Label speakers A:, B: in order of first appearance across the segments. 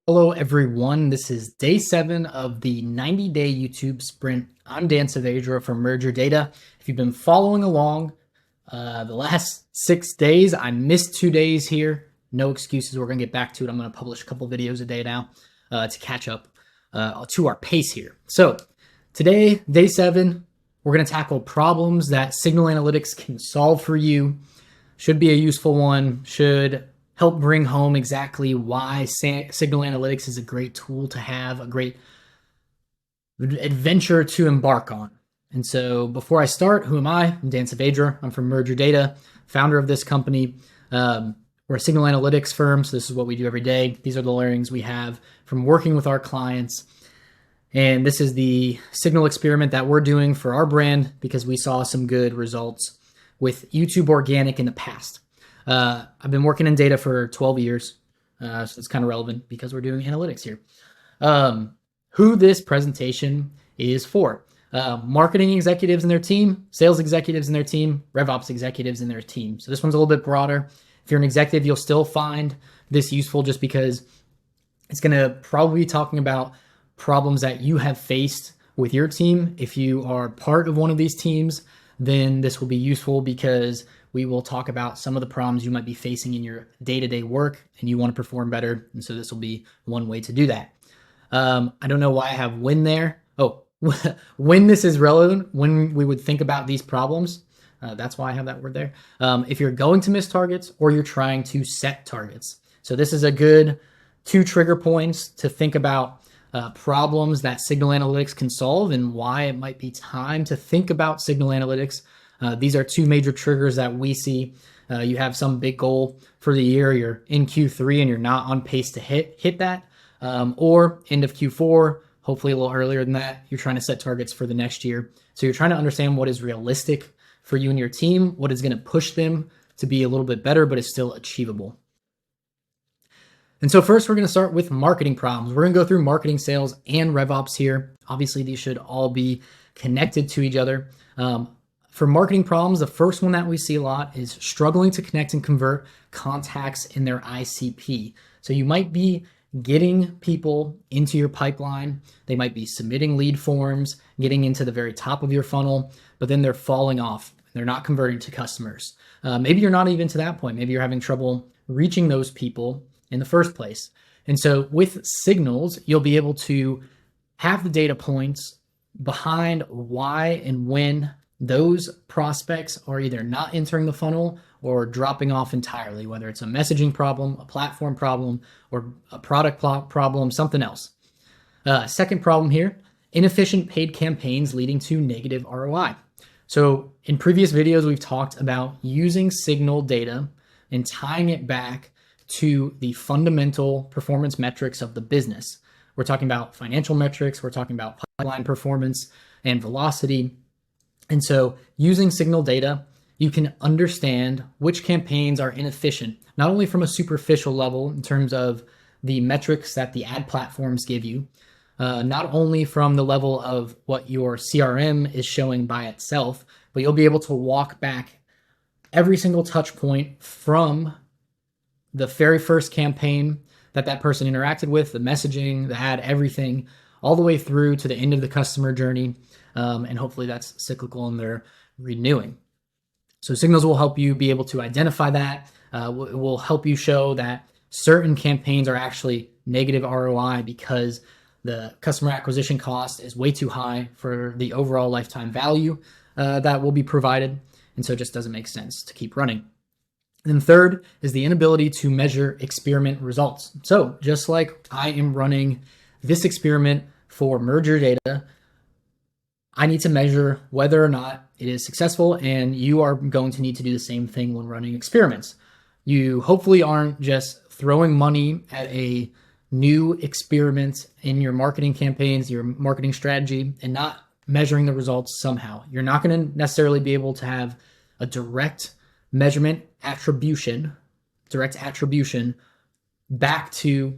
A: Hello, everyone. This is day 7 of the 90-day YouTube sprint. I'm Dan Saavedra from MergeYourData. If you've been following along the last 6 days, I missed 2 days here. No excuses. We're going to get back to it. I'm going to publish a couple videos a day now to catch up to our pace here. So today, day 7, we're going to tackle problems that Signal Analytics can solve for you. Should be a useful one. Should help bring home exactly why Signal Analytics is a great tool to have, a great adventure to embark on. And so before I start, who am I? I'm Dan Saavedra. I'm from MergeYourData, founder of this company. We're a Signal Analytics firm, so this is what we do every day. These are the learnings we have from working with our clients. And this is the Signal experiment that we're doing for our brand because we saw some good results with YouTube Organic in the past. I've been working in data for 12 years, so it's kind of relevant because we're doing analytics here. Who this presentation is for. Marketing executives and their team, sales executives and their team, RevOps executives and their team. So this one's a little bit broader. If you're an executive, you'll still find this useful just because it's going to probably be talking about problems that you have faced with your team. If you are part of one of these teams, then this will be useful because we will talk about some of the problems you might be facing in your day-to-day work and you want to perform better. And so this will be one way to do that. I don't know why I have when there. Oh, when this is relevant, when we would think about these problems. That's why I have that word there. If you're going to miss targets or you're trying to set targets. So this is a good 2 trigger points to think about problems that Signal Analytics can solve and why it might be time to think about Signal Analytics. These are 2 major triggers that we see. You have some big goal for the year, you're in Q3 and you're not on pace to hit that, or end of Q4, hopefully a little earlier than that, you're trying to set targets for the next year. So you're trying to understand what is realistic for you and your team, what is going to push them to be a little bit better, but is still achievable. And so first, we're going to start with marketing problems. We're going to go through marketing, sales, and RevOps here. Obviously, these should all be connected to each other. For marketing problems, the first one that we see a lot is struggling to connect and convert contacts in their ICP. So you might be getting people into your pipeline. They might be submitting lead forms, getting into the very top of your funnel, but then they're falling off. They're not converting to customers. Maybe you're not even to that point. Maybe you're having trouble reaching those people in the first place. And so with signals, you'll be able to have the data points behind why and when those prospects are either not entering the funnel or dropping off entirely, whether it's a messaging problem, a platform problem, or a product problem, something else. Second problem here, inefficient paid campaigns leading to negative ROI. So in previous videos, we've talked about using signal data and tying it back to the fundamental performance metrics of the business. We're talking about financial metrics, we're talking about pipeline performance and velocity. And so using signal data, you can understand which campaigns are inefficient, not only from a superficial level in terms of the metrics that the ad platforms give you, not only from the level of what your CRM is showing by itself, but you'll be able to walk back every single touch point from the very first campaign that person interacted with, the messaging, the ad, everything, all the way through to the end of the customer journey. And hopefully that's cyclical and they're renewing. So signals will help you be able to identify that. It will help you show that certain campaigns are actually negative ROI because the customer acquisition cost is way too high for the overall lifetime value that will be provided. And so it just doesn't make sense to keep running. And then third is the inability to measure experiment results. So just like I am running this experiment for MergeYourData, I need to measure whether or not it is successful, and you are going to need to do the same thing when running experiments. You hopefully aren't just throwing money at a new experiment in your marketing campaigns, your marketing strategy, and not measuring the results somehow. You're not going to necessarily be able to have a direct measurement direct attribution back to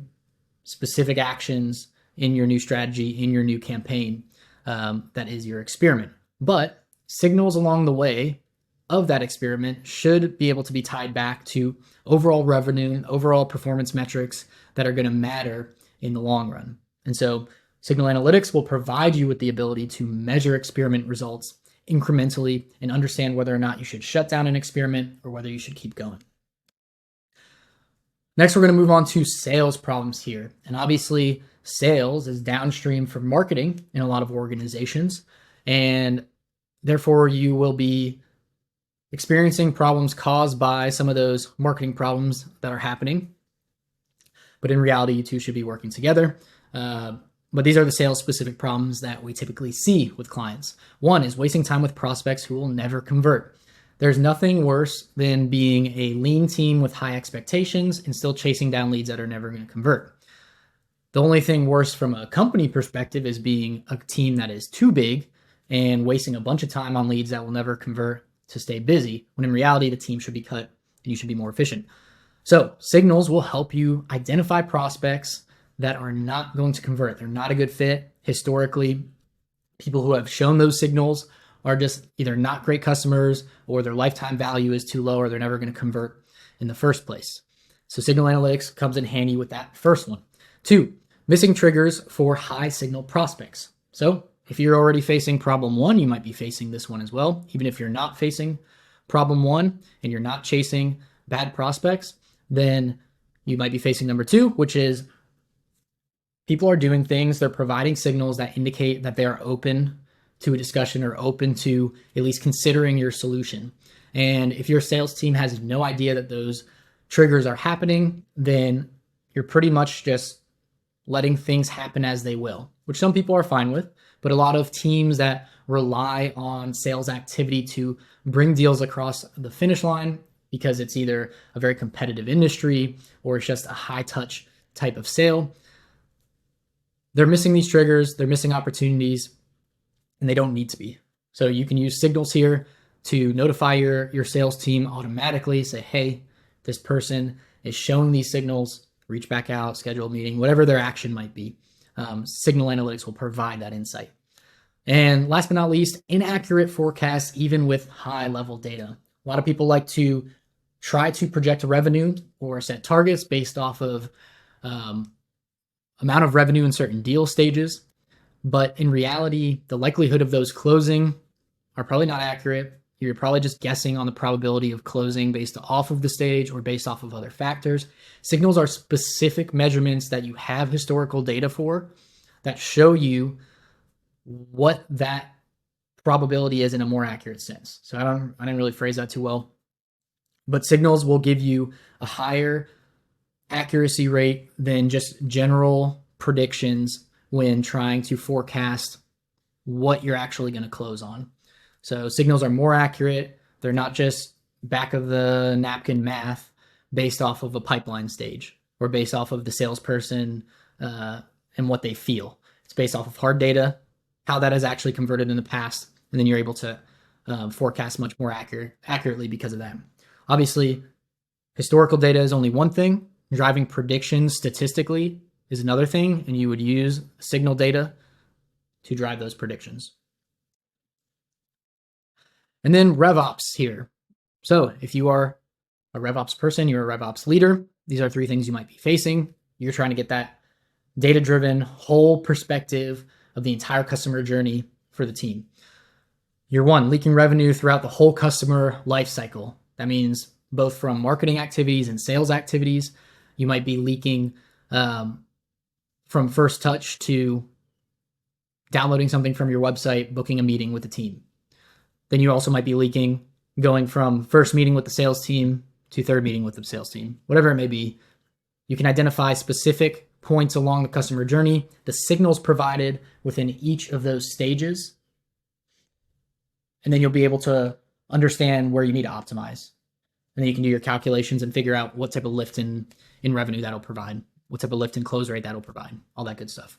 A: specific actions in your new strategy, in your new campaign. That is your experiment. But signals along the way of that experiment should be able to be tied back to overall revenue, overall performance metrics that are going to matter in the long run. And so signal analytics will provide you with the ability to measure experiment results incrementally and understand whether or not you should shut down an experiment or whether you should keep going. Next, we're going to move on to sales problems here. And obviously, sales is downstream from marketing in a lot of organizations. And therefore, you will be experiencing problems caused by some of those marketing problems that are happening. But in reality, you two should be working together. But these are the sales-specific problems that we typically see with clients. One is wasting time with prospects who will never convert. There's nothing worse than being a lean team with high expectations and still chasing down leads that are never going to convert. The only thing worse from a company perspective is being a team that is too big and wasting a bunch of time on leads that will never convert to stay busy, when in reality, the team should be cut and you should be more efficient. So signals will help you identify prospects that are not going to convert. They're not a good fit. Historically, people who have shown those signals are just either not great customers or their lifetime value is too low or they're never going to convert in the first place. So signal analytics comes in handy with that first one. 2, missing triggers for high signal prospects. So if you're already facing problem 1, you might be facing this one as well. Even if you're not facing problem 1 and you're not chasing bad prospects, then you might be facing number 2, which is people are doing things, they're providing signals that indicate that they are open to a discussion or open to at least considering your solution. And if your sales team has no idea that those triggers are happening, then you're pretty much just letting things happen as they will, which some people are fine with. But a lot of teams that rely on sales activity to bring deals across the finish line because it's either a very competitive industry or it's just a high touch type of sale, they're missing these triggers, they're missing opportunities, and they don't need to be. So you can use signals here to notify your sales team automatically, say, hey, this person is showing these signals, reach back out, schedule a meeting, whatever their action might be. Signal analytics will provide that insight. And last but not least, inaccurate forecasts, even with high level data. A lot of people like to try to project a revenue or set targets based off of amount of revenue in certain deal stages. But in reality, the likelihood of those closing are probably not accurate. You're probably just guessing on the probability of closing based off of the stage or based off of other factors. Signals are specific measurements that you have historical data for that show you what that probability is in a more accurate sense. So I didn't really phrase that too well. But signals will give you a higher accuracy rate than just general predictions when trying to forecast what you're actually going to close on. So signals are more accurate. They're not just back of the napkin math based off of a pipeline stage or based off of the salesperson and what they feel. It's based off of hard data, how that has actually converted in the past, and then you're able to forecast much more accurately because of that. Obviously, historical data is only one thing. Driving predictions statistically is another thing, and you would use signal data to drive those predictions. And then RevOps here. So if you are a RevOps person, you're a RevOps leader, these are 3 things you might be facing. You're trying to get that data-driven whole perspective of the entire customer journey for the team. You're 1, leaking revenue throughout the whole customer lifecycle. That means both from marketing activities and sales activities. You might be leaking from first touch to downloading something from your website, booking a meeting with the team. Then you also might be leaking going from first meeting with the sales team to third meeting with the sales team, whatever it may be. You can identify specific points along the customer journey, the signals provided within each of those stages, and then you'll be able to understand where you need to optimize. And then you can do your calculations and figure out what type of lift in revenue that'll provide, what type of lift in close rate that'll provide, all that good stuff.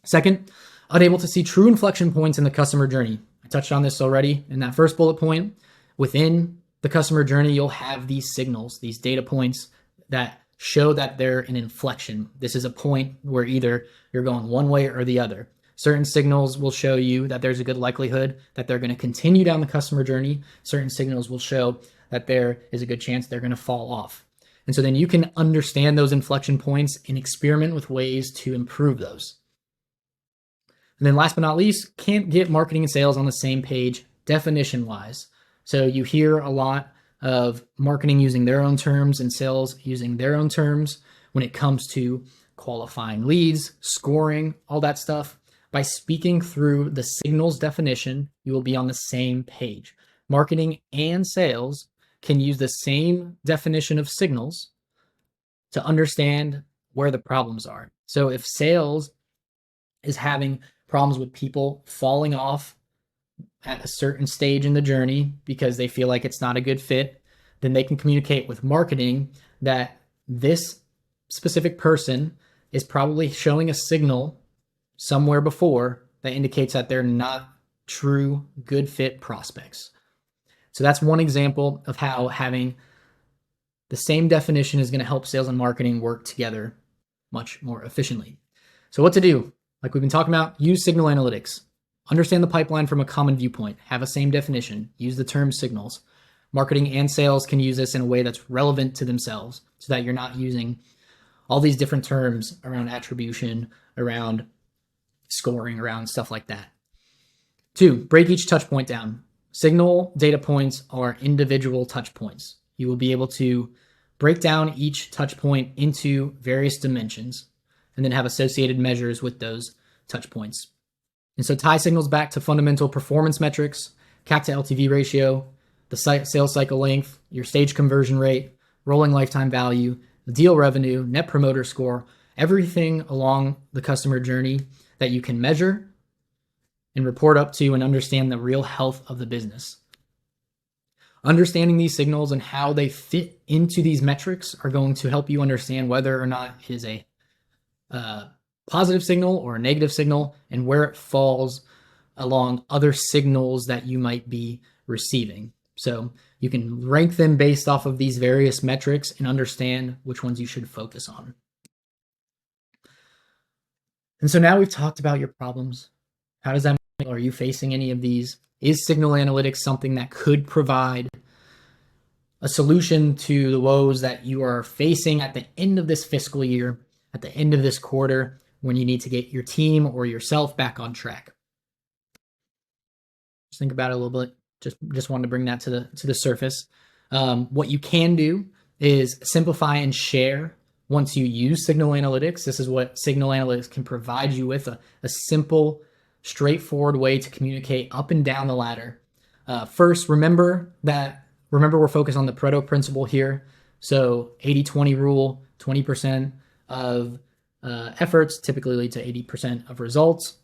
A: Second, unable to see true inflection points in the customer journey. I touched on this already in that first bullet point. Within the customer journey, you'll have these signals, these data points that show that they're an inflection. This is a point where either you're going one way or the other. Certain signals will show you that there's a good likelihood that they're going to continue down the customer journey. Certain signals will show that there is a good chance they're going to fall off. And so then you can understand those inflection points and experiment with ways to improve those. And then last but not least, can't get marketing and sales on the same page definition wise. So you hear a lot of marketing using their own terms and sales using their own terms when it comes to qualifying leads, scoring, all that stuff. By speaking through the signals definition, you will be on the same page. Marketing and sales can use the same definition of signals to understand where the problems are. So if sales is having problems with people falling off at a certain stage in the journey because they feel like it's not a good fit, then they can communicate with marketing that this specific person is probably showing a signal somewhere before that indicates that they're not true good fit prospects. So that's one example of how having the same definition is going to help sales and marketing work together much more efficiently. So what to do? Like we've been talking about, use signal analytics. Understand the pipeline from a common viewpoint. Have a same definition. Use the term signals. Marketing and sales can use this in a way that's relevant to themselves so that you're not using all these different terms around attribution, around scoring, around stuff like that. 2, break each touch point down. Signal data points are individual touch points. You will be able to break down each touch point into various dimensions and then have associated measures with those touch points. And so tie signals back to fundamental performance metrics, CAC to LTV ratio, the sales cycle length, your stage conversion rate, rolling lifetime value, the deal revenue, net promoter score, everything along the customer journey that you can measure and report up to and understand the real health of the business. Understanding these signals and how they fit into these metrics are going to help you understand whether or not it is a positive signal or a negative signal and where it falls along other signals that you might be receiving. So you can rank them based off of these various metrics and understand which ones you should focus on. And so now we've talked about your problems. How does that make? Are you facing any of these? Is signal analytics something that could provide a solution to the woes that you are facing at the end of this fiscal year, at the end of this quarter, when you need to get your team or yourself back on track? Just think about it a little bit. Just wanted to bring that to the surface. What you can do is simplify and share once you use signal analytics. This is what signal analytics can provide you with, a simple, straightforward way to communicate up and down the ladder. First, remember we're focused on the Pareto principle here. So 80-20 rule, 20% of efforts typically lead to 80% of results.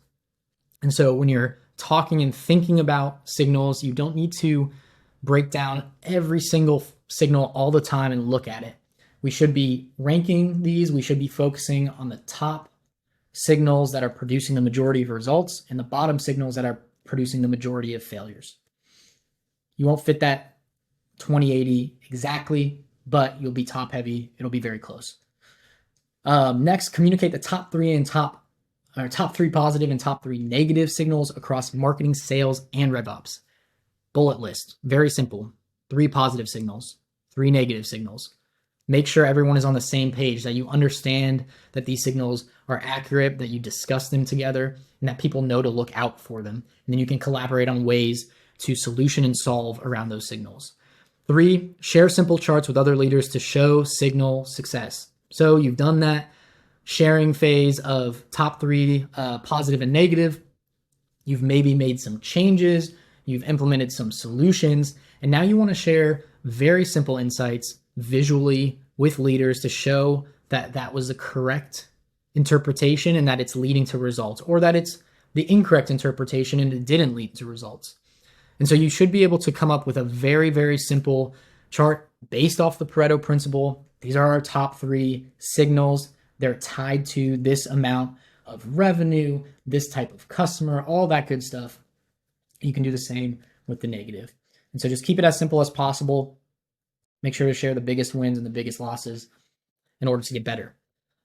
A: And so when you're talking and thinking about signals, you don't need to break down every single signal all the time and look at it. We should be ranking these. We should be focusing on the top signals that are producing the majority of results and the bottom signals that are producing the majority of failures. You won't fit that 20-80 exactly, but you'll be top heavy. It'll be very close. Next, communicate the top three positive and top 3 negative signals across marketing, sales, and RevOps. Bullet list, very simple. 3 positive signals, 3 negative signals. Make sure everyone is on the same page, that you understand that these signals are accurate, that you discuss them together, and that people know to look out for them. And then you can collaborate on ways to solution and solve around those signals. 3, share simple charts with other leaders to show signal success. So you've done that sharing phase of top 3 positive and negative. You've maybe made some changes. You've implemented some solutions. And now you want to share very simple insights visually with leaders to show that that was the correct interpretation and that it's leading to results, or that it's the incorrect interpretation and it didn't lead to results. And so you should be able to come up with a very, very simple chart based off the Pareto principle. These are our top 3 signals. They're tied to this amount of revenue, this type of customer, all that good stuff. You can do the same with the negative. And so just keep it as simple as possible. Make sure to share the biggest wins and the biggest losses in order to get better.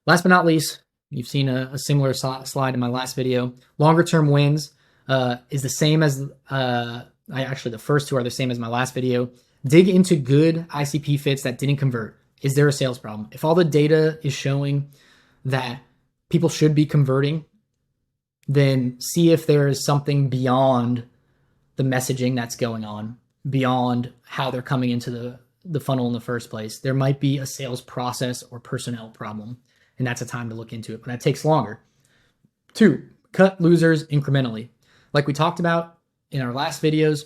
A: Last but not least, you've seen a similar slide in my last video. Longer term wins is the same as, the first 2 are the same as my last video. Dig into good ICP fits that didn't convert. is there a sales problem? If all the data is showing that people should be converting, then see if there is something beyond the messaging that's going on, beyond how they're coming into the funnel in the first place. There might be a sales process or personnel problem, and that's a time to look into it, but that takes longer. 2, cut losers incrementally. Like we talked about in our last videos,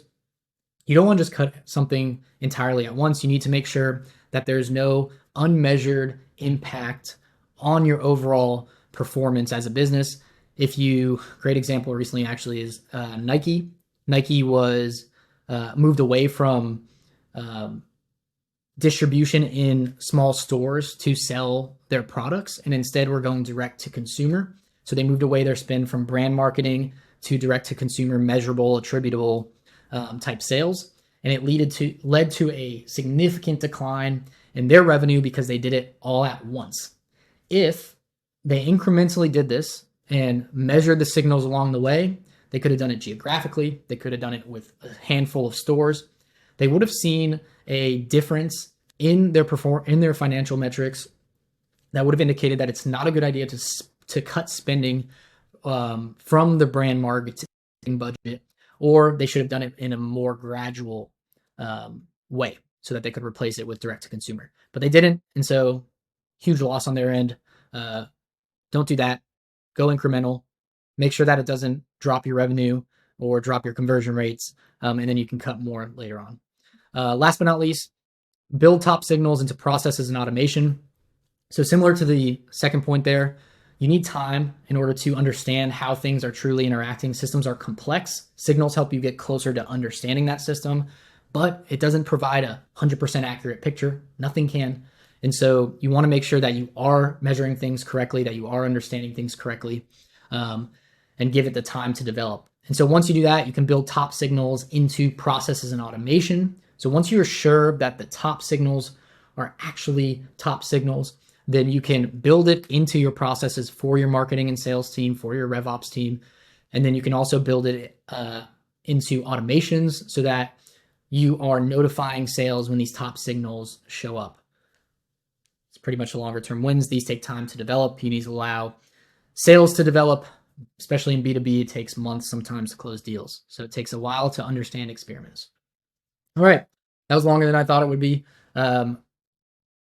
A: you don't want to just cut something entirely at once. You need to make sure that there's no unmeasured impact on your overall performance as a business. Great example recently actually is Nike. Nike was moved away from distribution in small stores to sell their products, and instead we're going direct to consumer. So they moved away their spend from brand marketing to direct to consumer, measurable, attributable type sales, and it led to a significant decline in their revenue because they did it all at once. If they incrementally did this and measured the signals along the way, they could have done it geographically, they could have done it with a handful of stores, they would have seen a difference in their financial metrics that would have indicated that it's not a good idea to cut spending from the brand marketing budget, or they should have done it in a more gradual way so that they could replace it with direct to consumer. But they didn't, and so huge loss on their end. Don't do that. Go incremental. Make sure that it doesn't drop your revenue or drop your conversion rates, and then you can cut more later on. Last but not least, build top signals into processes and automation. So similar to the second point there, you need time in order to understand how things are truly interacting. Systems are complex. Signals help you get closer to understanding that system, but it doesn't provide a 100% accurate picture. Nothing can. And so you want to make sure that you are measuring things correctly, that you are understanding things correctly, and give it the time to develop. And so once you do that, you can build top signals into processes and automation. So once you're sure that the top signals are actually top signals, then you can build it into your processes for your marketing and sales team, for your RevOps team. And then you can also build it into automations so that you are notifying sales when these top signals show up. It's pretty much a longer term wins. These take time to develop. You need to allow sales to develop, especially in B2B. It takes months sometimes to close deals. So it takes a while to understand experiments. All right, that was longer than I thought it would be.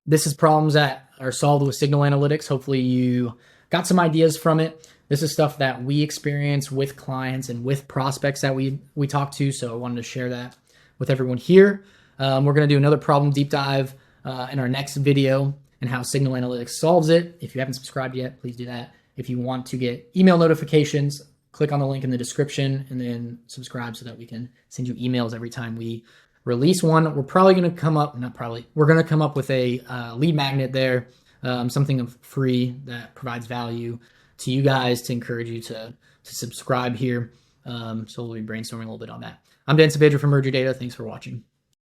A: This is problems that are solved with signal analytics. Hopefully you got some ideas from it. This is stuff that we experience with clients and with prospects that we talk to. So I wanted to share that with everyone here. We're going to do another problem deep dive in our next video and how signal analytics solves it. If you haven't subscribed yet, please do that. If you want to get email notifications, click on the link in the description and then subscribe so that we can send you emails every time we release one. We're probably going to come up, we're going to come up with a lead magnet there, something free that provides value to you guys to encourage you to subscribe here. So we'll be brainstorming a little bit on that. I'm Dan Saavedra from MergeYourData. Thanks for watching.